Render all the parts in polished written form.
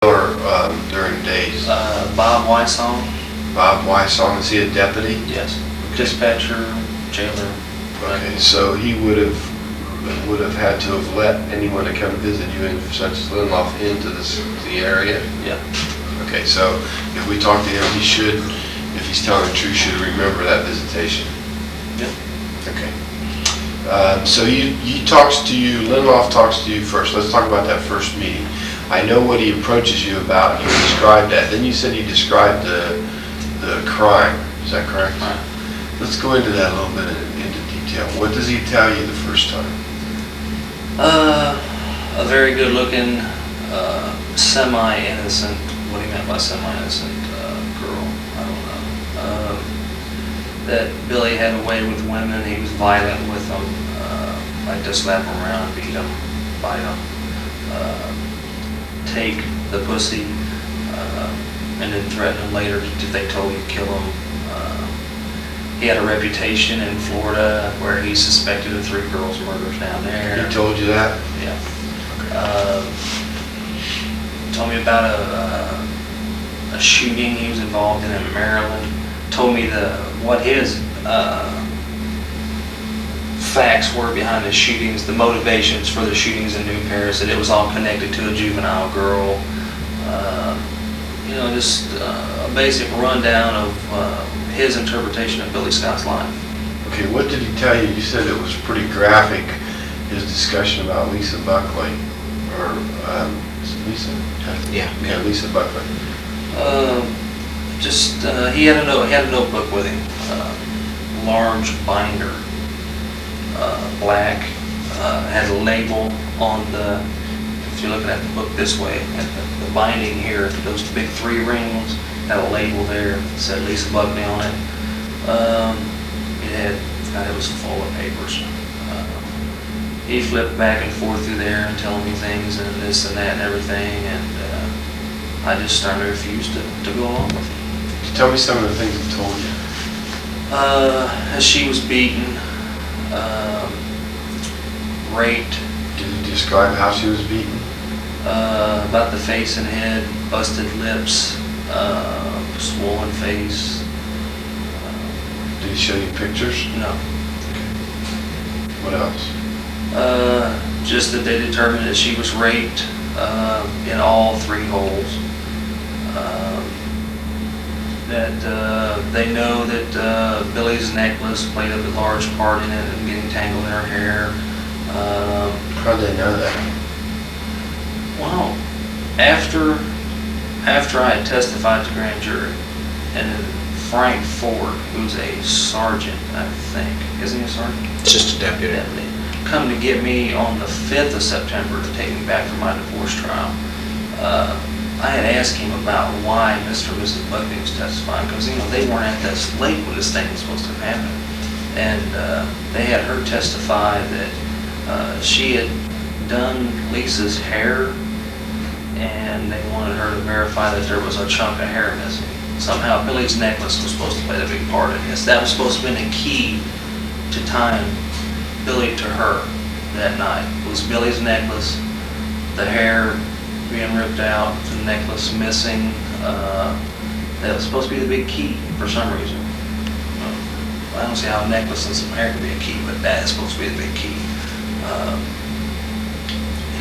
or during days? Bob Wysong. Bob Wysong, is he a deputy? Yes. Dispatcher, jailer. Okay, so he would have had to have let anyone to come visit you, and such as Lindelof, into the area? Yeah. Okay, so if we talk to him, he should, if he's telling the truth, should remember that visitation. Yep. Okay. So he talks to you, Lindelof talks to you first. Let's talk about that first meeting. I know what he approaches you about. You described that. Then you said he described the crime. Is that correct? Right. Let's go into that a little bit into detail. What does he tell you the first time? A very good-looking, semi-innocent. What he meant by semi-innocent girl, I don't know. That Billy had a way with women. He was violent with them, like to slap them around, beat them, bite them, take the pussy, and then threaten them later if they told you to kill him. He had a reputation in Florida where he suspected of 3 girls' murders down there. He told you that? Yeah. Told me about a shooting he was involved in Maryland. Told me what his facts were behind the shootings, the motivations for the shootings in New Paris, that it was all connected to a juvenile girl. Just a basic rundown of his interpretation of Billy Scott's life. Okay, what did he tell you? You said it was pretty graphic, his discussion about Lesa Buckley, or Lesa? Yeah. Yeah, Lesa Buckley. He had a notebook with him, large binder, black, had a label on the, if you're looking at the book this way, at the binding here, those big 3 rings, had a label there that said Lesa Buckley on it. It was full of papers. He flipped back and forth through there and telling me things and this and that and everything, and I just started to refuse to go along with it. Tell me some of the things he told you. As she was beaten, raped. Did he describe how she was beaten? About the face and head, busted lips, swollen face. Did he show you pictures? No. What else? Just that they determined that she was raped in all 3 holes. That they know that Billy's necklace played a large part in it and getting tangled in her hair. How did they know that? Well, after I had testified to grand jury, and then Frank Ford, who's a sergeant, I think, isn't he a sergeant? Just a deputy. Come to get me on the 5th of September to take me back for my divorce trial. I had asked him about why Mr. and Mrs. Buckley was testifying, because they weren't at this late when this thing was supposed to have happened, and they had her testify that she had done Lisa's hair, and they wanted her to verify that there was a chunk of hair missing. Somehow Billy's necklace was supposed to play a big part in this. That was supposed to have been a key to tying Billy to her that night. It was Billy's necklace, the hair being ripped out, the necklace missing. That was supposed to be the big key for some reason. I don't see how a necklace and some hair could be a key, but that is supposed to be the big key.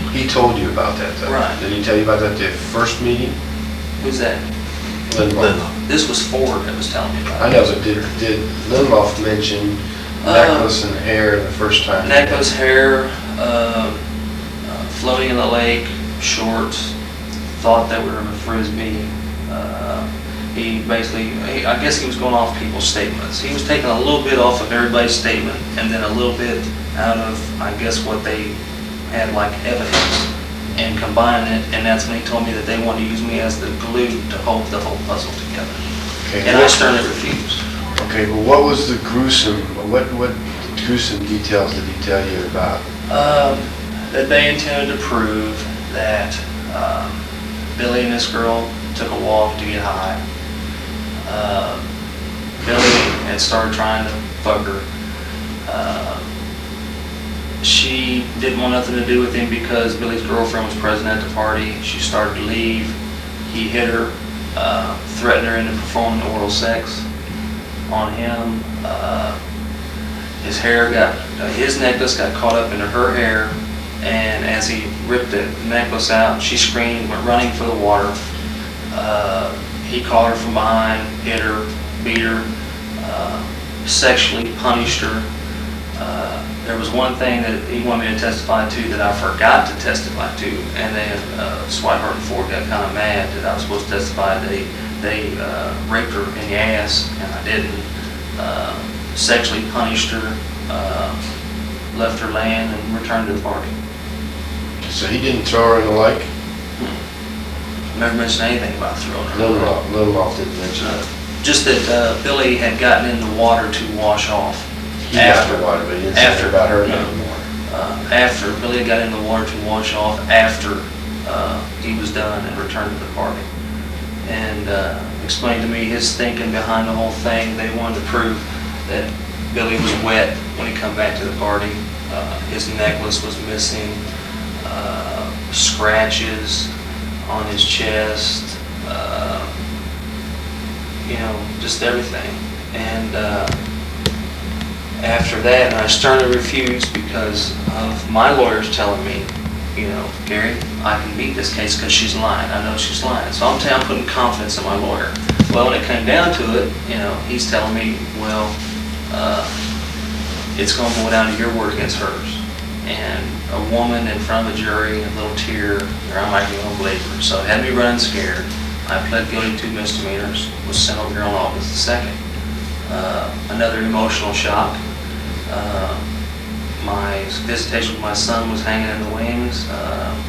He told you about that, though. Right. Did he tell you about that at the first meeting? Who's that? Lindelof. This was Ford that was telling me about I know, but did Lindelof mention necklace and hair the first time? Necklace, hair, floating in the lake, shorts, thought they were a frisbee. He basically, I guess he was going off people's statements. He was taking a little bit off of everybody's statement and then a little bit out of, I guess, what they had like evidence and combining it, and that's when he told me that they wanted to use me as the glue to hold the whole puzzle together. Okay, and I sternly refused. Okay, well, what was the what gruesome details did he tell you about? That they intended to prove that Billy and this girl took a walk to get high. Billy had started trying to fuck her. She didn't want nothing to do with him because Billy's girlfriend was present at the party. She started to leave. He hit her, threatened her into performing oral sex on him. His necklace got caught up into her hair, and as he ripped the necklace out, she screamed, went running for the water. He caught her from behind, hit her, beat her, sexually punished her. There was one thing that he wanted me to testify to that I forgot to testify to, and then Swihart and Ford got kind of mad that I was supposed to testify. They raped her in the ass, and I didn't. Sexually punished her, left her laying, and returned to the party. So he didn't throw her in the lake? Never mentioned anything about throwing her. Lindelof didn't mention that. Just that Billy had gotten in the water to wash off. He got in the water, but he didn't say anything about her getting in the water. After Billy got in the water to wash off, after he was done and returned to the party. And explained to me his thinking behind the whole thing. They wanted to prove that Billy was wet when he come back to the party. His necklace was missing, scratches on his chest, just everything. And after that, I sternly refused because of my lawyers telling me, Gary, I can beat this case because she's lying. I know she's lying. So I'm putting confidence in my lawyer. Well, when it came down to it, he's telling me, well, it's going to go down to your word against hers. And a woman in front of a jury, a little tear, or I might be going to believe her. So it had me running scared. I pled guilty to 2 misdemeanors, was sent over here on August the 2nd. Another emotional shock. My visitation with my son was hanging in the wings.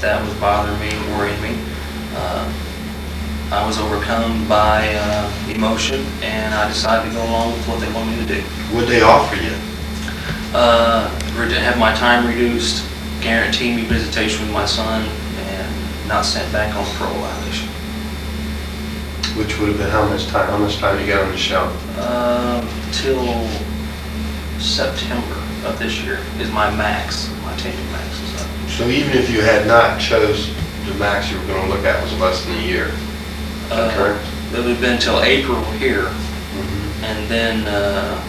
That was bothering me, worrying me. I was overcome by emotion, and I decided to go along with what they wanted me to do. What did they offer you? Have my time reduced, guarantee me visitation with my son, and not sent back on parole violation. Which would have been how much time? How much time you got on the show? Till September of this year is my max. My tenure max is up. So even if you had not chose the max you were going to look at was less than a year, is that correct? It would have been till April here, Mm-hmm. and then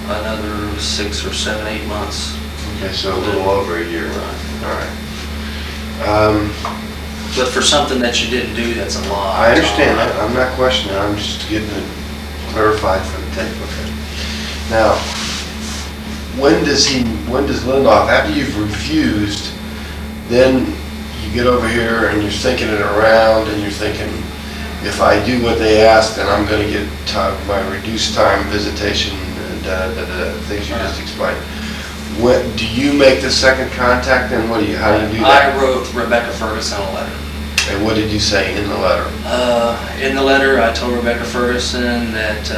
another 6 or 7, 8 months. Okay, so a little over a year. Right. All right. But for something that you didn't do, that's a lot. I understand that. I'm not questioning it. I'm just getting it clarified for the tape. Okay. Now, when does Lindelof, after you've refused, then you get over here and you're thinking it around and you're thinking, if I do what they ask, then I'm going to get my reduced time visitation and things you just explained. What, do you make the second contact, and how do you do that? I wrote Rebecca Ferguson a letter. And what did you say in the letter? In the letter, I told Rebecca Ferguson that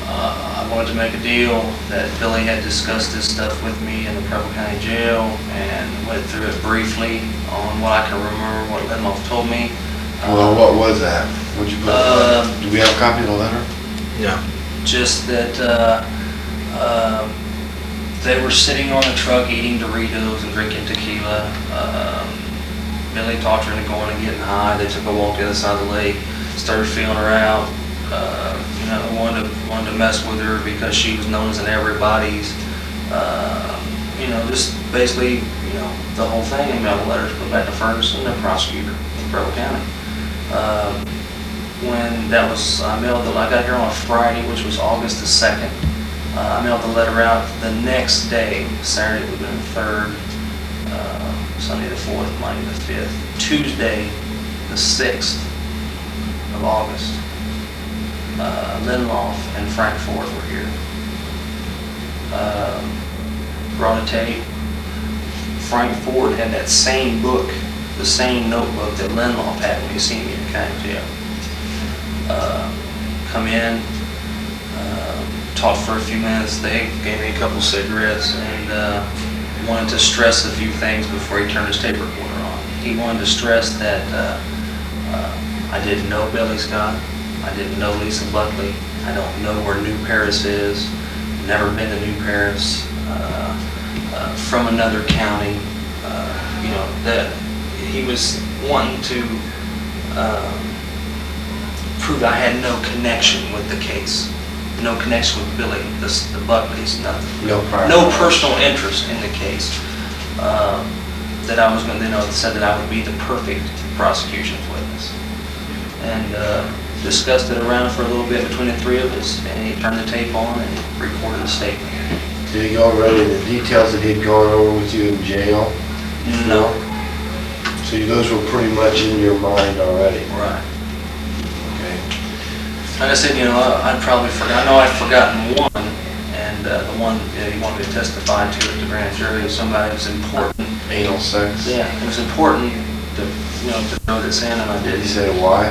I wanted to make a deal, that Billy had discussed this stuff with me in the Preble County Jail, and went through it briefly on what I can remember, what Lindelof told me. Well, what was that? What'd you put in the letter? Do we have a copy of the letter? No. Just that they were sitting on the truck eating Doritos and drinking tequila. Billy talked her into going and getting high. They took a walk to the other side of the lake, started feeling her out. Wanted to mess with her because she was known as an everybody's. Just basically, the whole thing. I mailed the letters, put back to Ferguson, the prosecutor in Preble County. When that was, I got here on a Friday, which was August the 2nd. I mailed the letter out the next day. Saturday would have been the 3rd, Sunday the 4th, Monday the 5th. Tuesday the 6th of August, Lindelof and Frank Ford were here. Brought a tape. Frank Ford had that same book, the same notebook that Lindelof had when he seen me in the county jail. Come in, talked for a few minutes. They gave me a couple cigarettes and wanted to stress a few things before he turned his tape recorder on. He wanted to stress that I didn't know Billy Scott. I didn't know Lesa Buckley. I don't know where New Paris is. Never been to New Paris. From another county. That he was wanting to proved I had no connection with the case, no connection with Billy, the Buckleys, nothing. No personal interest in the case. That I was going to, said that I would be the perfect prosecution's witness. And discussed it around for a little bit between the three of us, and he turned the tape on and recorded a statement. Did he go over any of the details that he'd gone over with you in jail? No. So those were pretty much in your mind already? Right. Okay. Like I said, I'd probably forgot. I know I'd forgotten one, and the one that he wanted me to testify to at the grand jury was somebody that was important. Anal sex? Yeah, it was important to, to throw this in, and I Did did. he say why?